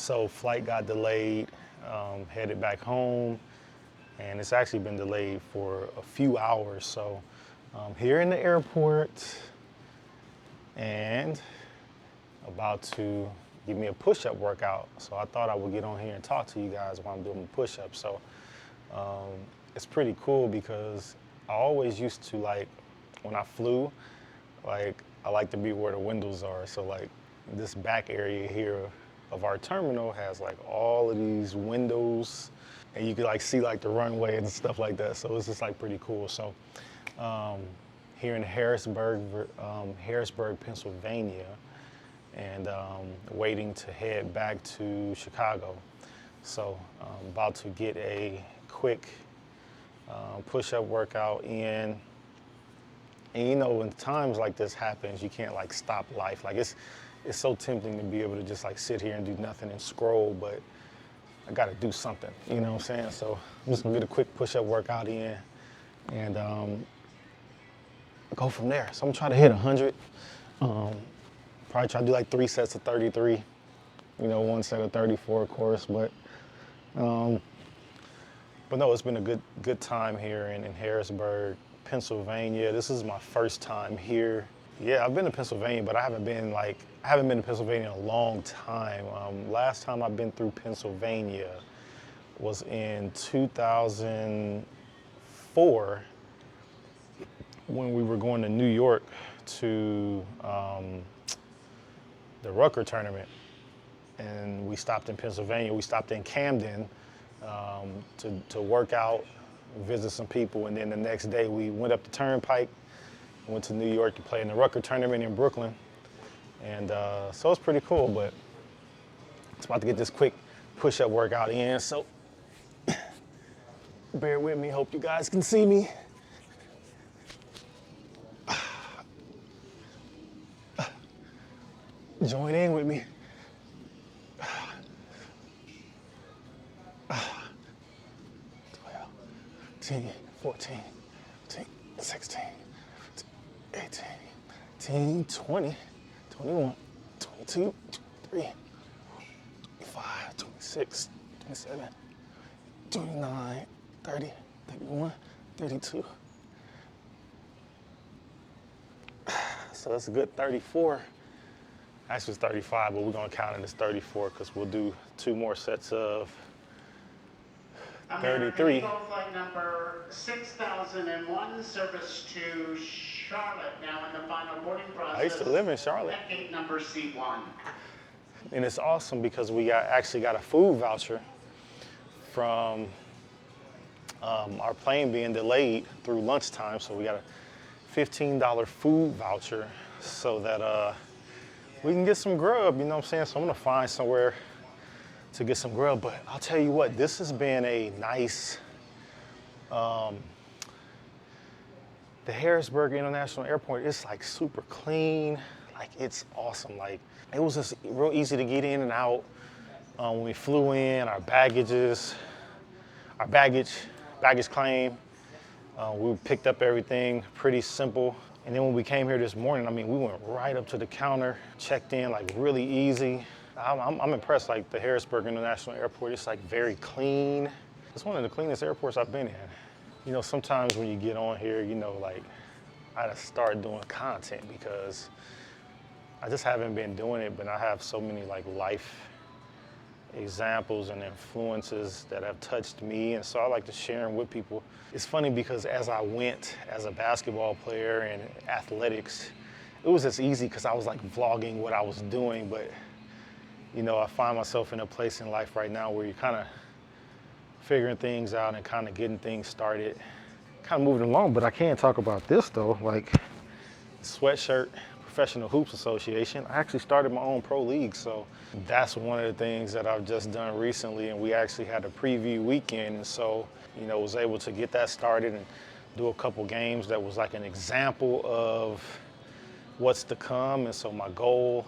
So flight got delayed, headed back home, and it's actually been delayed for a few hours. So here in the airport and about to give me a push-up workout. So I thought I would get on here and talk to you guys while I'm doing my push-ups. So it's pretty cool because I always used to, like, when I flew, like, I like to be where the windows are. So like this back area here of our terminal has like all of these windows, and you can like see like the runway and stuff like that. So it's just like pretty cool. So here in Harrisburg, Pennsylvania, and waiting to head back to Chicago. So I'm about to get a quick push-up workout in. And you know, when times like this happens, you can't like stop life. Like it's so tempting to be able to just like sit here and do nothing and scroll, but I gotta do something, you know what I'm saying? So I'm just gonna get a quick push-up workout in and go from there. So I'm trying to hit 100. Probably try to do like 3 sets of 33, you know, 1 set of 34, of course, but no, it's been a good time here in Harrisburg, Pennsylvania. This is my first time here. Yeah, I've been to Pennsylvania, but I haven't been to Pennsylvania in a long time. Last time I've been through Pennsylvania was in 2004 when we were going to New York to the Rucker tournament. And we stopped in Pennsylvania. We stopped in Camden to work out, visit some people, and then the next day we went up the Turnpike, went to New York to play in the Rucker tournament in Brooklyn. And so it's pretty cool, but it's about to get this quick push-up workout in, so bear with me, hope you guys can see me. Join in with me. 10, 14, 15, 16, 18, 19, 20, 21, 22, 23, 25, 26, 27, 29, 30, 31, 32. So that's a good 34. Actually, it's 35, but we're gonna count it as 34 because we'll do 2 more sets of 33. Eagle flight number 6001, service to Charlotte, now in the final boarding process. I used to live in Charlotte. At gate number C1. And it's awesome because we actually got a food voucher from our plane being delayed through lunchtime. So we got a $15 food voucher so that we can get some grub, you know what I'm saying? So I'm gonna find somewhere to get some grub, but I'll tell you what, this has been a nice, the Harrisburg International Airport, it's like super clean, like it's awesome. Like it was just real easy to get in and out. When we flew in, our baggage claim, we picked up everything, pretty simple. And then when we came here this morning, I mean, we went right up to the counter, checked in like really easy. I'm impressed, like the Harrisburg International Airport, it's like very clean. It's one of the cleanest airports I've been in. You know, sometimes when you get on here, you know, like I gotta start doing content because I just haven't been doing it, but I have so many like life examples and influences that have touched me, and so I like to share them with people. It's funny because as I went as a basketball player and athletics, it was just easy because I was like vlogging what I was doing, but you know, I find myself in a place in life right now where you're kind of figuring things out and kind of getting things started, kind of moving along. But I can't talk about this though, like Sweatshirt Professional Hoops Association. I actually started my own pro league, so that's one of the things that I've just done recently, and we actually had a preview weekend, and so, you know, was able to get that started and do a couple games that was like an example of what's to come. And so my goal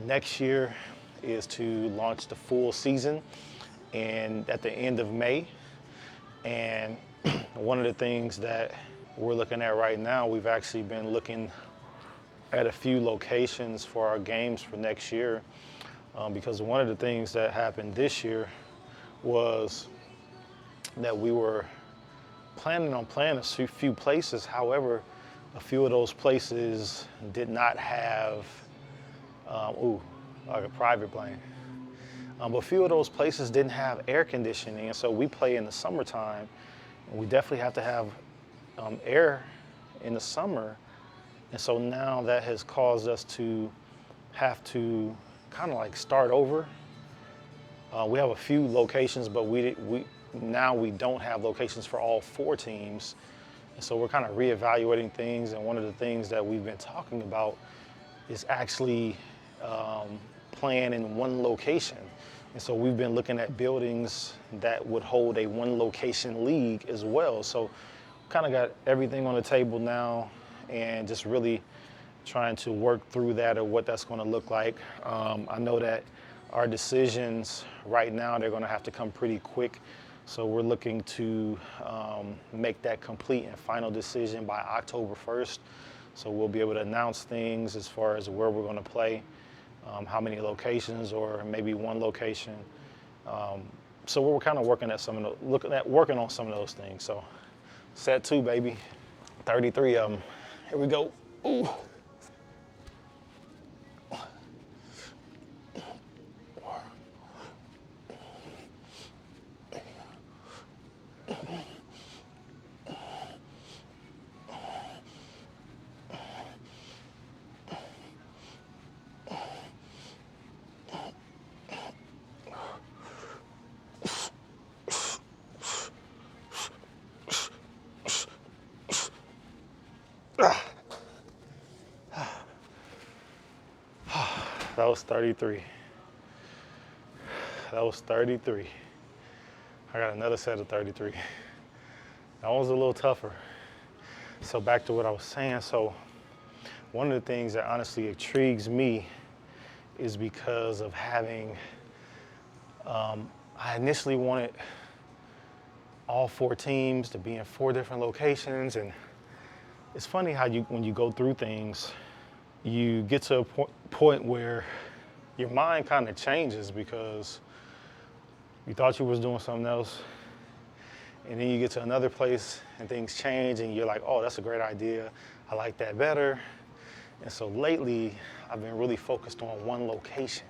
next year is to launch the full season and at the end of May. And one of the things that we're looking at right now, we've actually been looking at a few locations for our games for next year. because one of the things that happened this year was that we were planning on playing a few places. However, a few of those places did not have, like a private plane. But a few of those places didn't have air conditioning, and so we play in the summertime, and we definitely have to have air in the summer. And so now that has caused us to have to kind of like start over. We have a few locations, but we don't have locations for all 4 teams. And so we're kind of reevaluating things. And one of the things that we've been talking about is actually playing in one location. And so we've been looking at buildings that would hold a one location league as well. So kind of got everything on the table now and just really trying to work through that or what that's going to look like. I know that our decisions right now, they're going to have to come pretty quick. So we're looking to make that complete and final decision by October 1st. So we'll be able to announce things as far as where we're going to play, how many locations, or maybe one location. So we're kind of working on some of those things. So set 2, baby, 33 of them. Here we go. Ooh. That was 33. That was 33. I got another set of 33. That one was a little tougher. So back to what I was saying. So one of the things that honestly intrigues me is because of having, I initially wanted all 4 teams to be in 4 different locations. And it's funny how when you go through things, you get to a point where your mind kind of changes because you thought you was doing something else, and then you get to another place and things change and you're like, oh, that's a great idea. I like that better. And so lately I've been really focused on one location.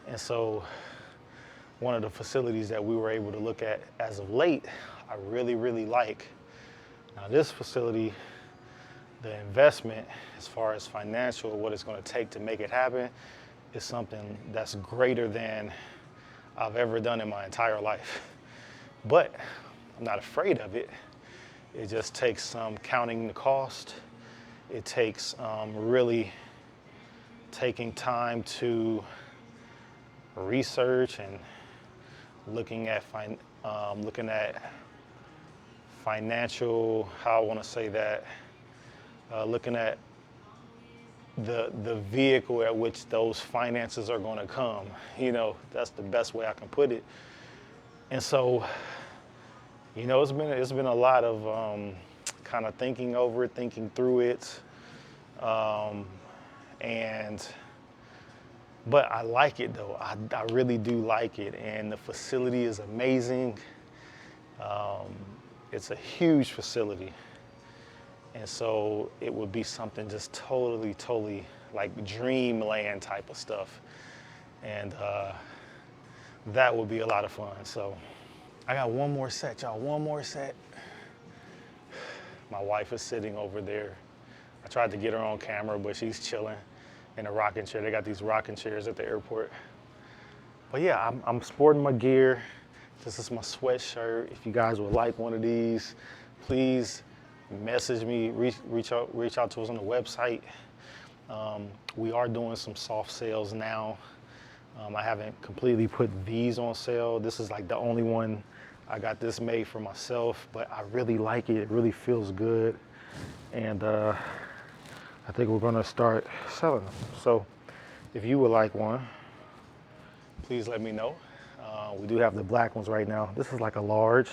And so one of the facilities that we were able to look at as of late, I really, really like. Now this facility, the investment as far as financial, what it's going to take to make it happen, is something that's greater than I've ever done in my entire life. But I'm not afraid of it. It just takes some counting the cost. It takes really taking time to research and looking at financial, how I want to say that, looking at the vehicle at which those finances are going to come. You know, that's the best way I can put it. And so, you know, it's been a lot of kind of thinking over it, thinking through it, but I like it though. I really do like it, and the facility is amazing. It's a huge facility. And so it would be something just totally like dreamland type of stuff. And that would be a lot of fun. So I got one more set, y'all, one more set. My wife is sitting over there. I tried to get her on camera, but she's chilling in a rocking chair. They got these rocking chairs at the airport. But yeah, I'm sporting my gear. This is my sweatshirt. If you guys would like one of these, please message me, reach out to us on the website. We are doing some soft sales now. I haven't completely put these on sale. This is like the only one. I got this made for myself, but I really like it. It really feels good. And I think we're gonna start selling them. So if you would like one, please let me know. We do have the black ones right now. This is like a large.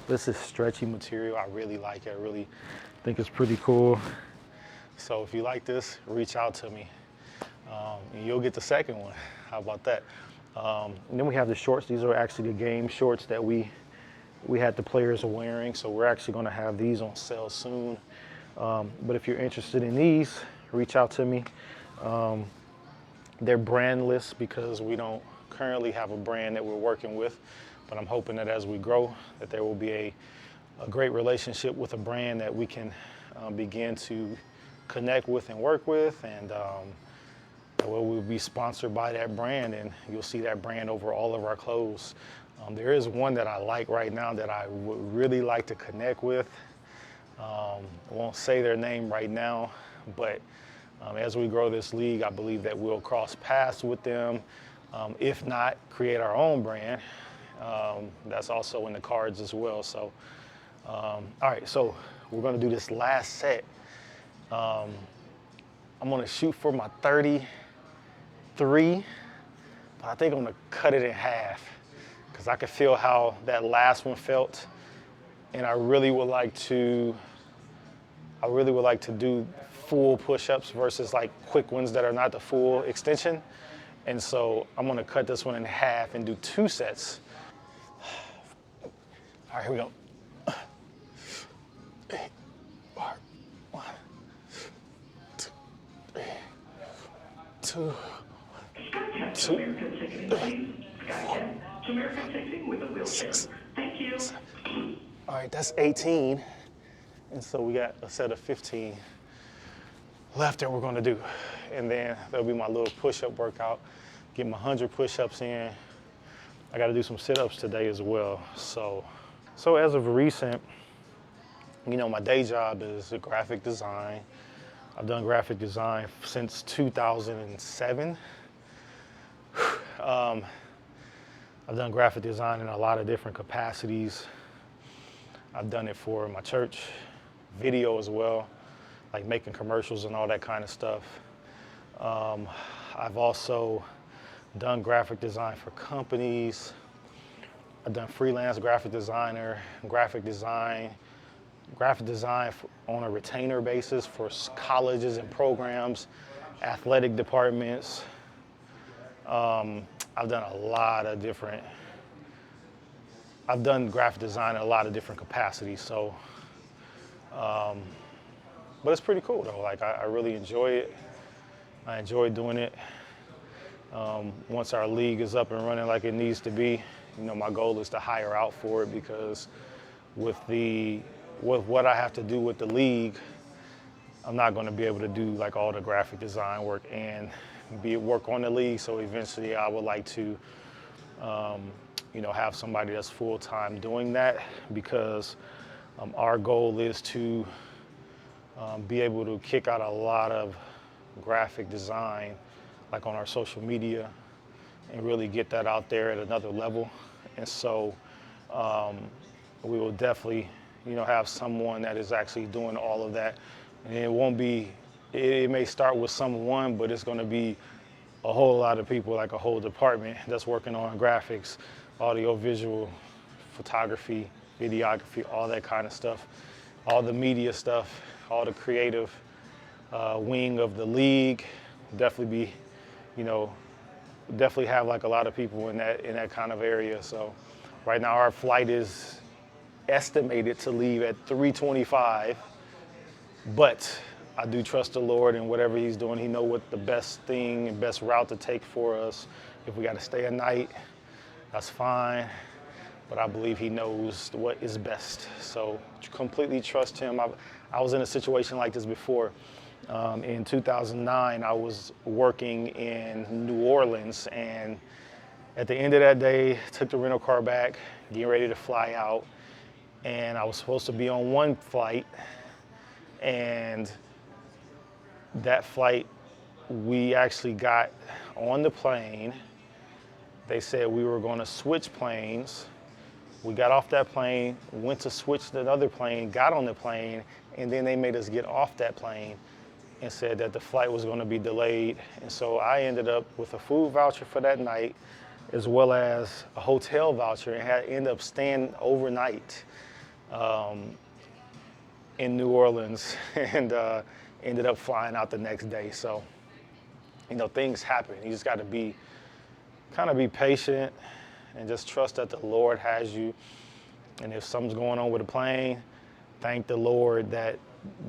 This is stretchy material. I really like it. I really think it's pretty cool. So if you like this, reach out to me. And you'll get the second one. How about that? And then we have the shorts. These are actually the game shorts that we had the players wearing. So we're actually going to have these on sale soon. But if you're interested in these, reach out to me. They're brandless because we don't currently have a brand that we're working with. But I'm hoping that as we grow, that there will be a great relationship with a brand that we can begin to connect with and work with, and we'll be sponsored by that brand, and you'll see that brand over all of our clothes. There is one that I like right now that I would really like to connect with. I won't say their name right now, but as we grow this league, I believe that we'll cross paths with them. If not, create our own brand. That's also in the cards as well. So, all right, so we're gonna do this last set. I'm gonna shoot for my 33, but I think I'm gonna cut it in half because I can feel how that last one felt, and I really would like to do full push-ups versus like quick ones that are not the full extension. And so I'm gonna cut this one in half and do 2 sets. All right, here we go. 1, 2, 3, 2, 6. All right, that's 18. And so we got a set of 15 left that we're gonna do. And then there'll be my little push-up workout. Get my 100 push-ups in. I gotta do some sit-ups today as well. So as of recent, you know, my day job is graphic design. I've done graphic design since 2007. I've done graphic design in a lot of different capacities. I've done it for my church, video as well, like making commercials and all that kind of stuff. I've also done graphic design for companies. I've done freelance graphic designer, graphic design on a retainer basis for colleges and programs, athletic departments. I've done graphic design in a lot of different capacities. So, but it's pretty cool though. Like I really enjoy it. I enjoy doing it. Once our league is up and running like it needs to be, you know, my goal is to hire out for it, because with what I have to do with the league, I'm not going to be able to do like all the graphic design work and work on the league. So eventually I would like to, you know, have somebody that's full-time doing that, because our goal is to be able to kick out a lot of graphic design, like on our social media, and really get that out there at another level. And so we will definitely, you know, have someone that is actually doing all of that. And it may start with someone, but it's going to be a whole lot of people, like a whole department that's working on graphics, audio, visual, photography, videography, all that kind of stuff, all the media stuff, all the creative wing of the league. Definitely have like a lot of people in that kind of area. So right now our flight is estimated to leave at 3:25, but I do trust the Lord, and whatever he's doing, he knows what the best thing and best route to take for us. If we got to stay a night, that's fine, but I believe he knows what is best. So completely trust him. I was in a situation like this before. In 2009, I was working in New Orleans, and at the end of that day, took the rental car back, getting ready to fly out, and I was supposed to be on one flight, and that flight, we actually got on the plane. They said we were going to switch planes. We got off that plane, went to switch to another plane, got on the plane, and then they made us get off that plane and said that the flight was going to be delayed. And so I ended up with a food voucher for that night, as well as a hotel voucher, and ended up staying overnight in New Orleans, and ended up flying out the next day. So you know, things happen. You just got to kind of be patient and just trust that the Lord has you. And if something's going on with the plane, thank the Lord that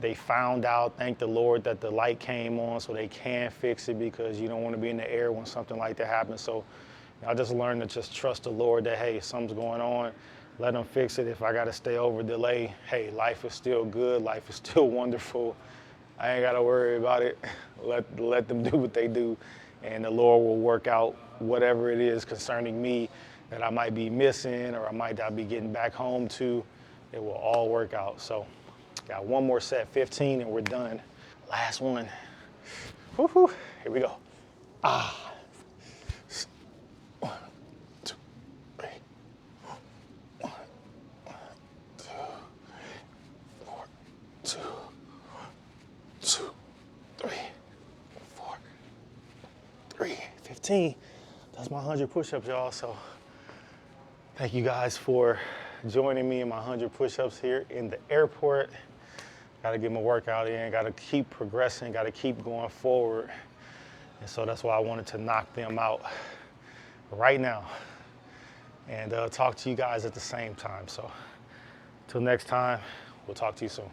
they found out. Thank the Lord that the light came on so they can fix it, because you don't want to be in the air when something like that happens. So I just learned to just trust the Lord that, hey, something's going on. Let them fix it. If I got to stay over, delay, hey, life is still good. Life is still wonderful. I ain't got to worry about it. Let them do what they do. And the Lord will work out whatever it is concerning me that I might be missing or I might not be getting back home to. It will all work out. So got one more set, 15, and we're done. Last one. Woo-hoo. Here we go. Ah. 1, 2, 3. 1, 2, 4, 2, 2, 3, 4, 3, 15. That's my 100 push-ups, y'all. So thank you guys for joining me in my 100 push-ups here in the airport. Got to get my workout in, got to keep progressing, got to keep going forward. And so that's why I wanted to knock them out right now and talk to you guys at the same time. So till next time, we'll talk to you soon.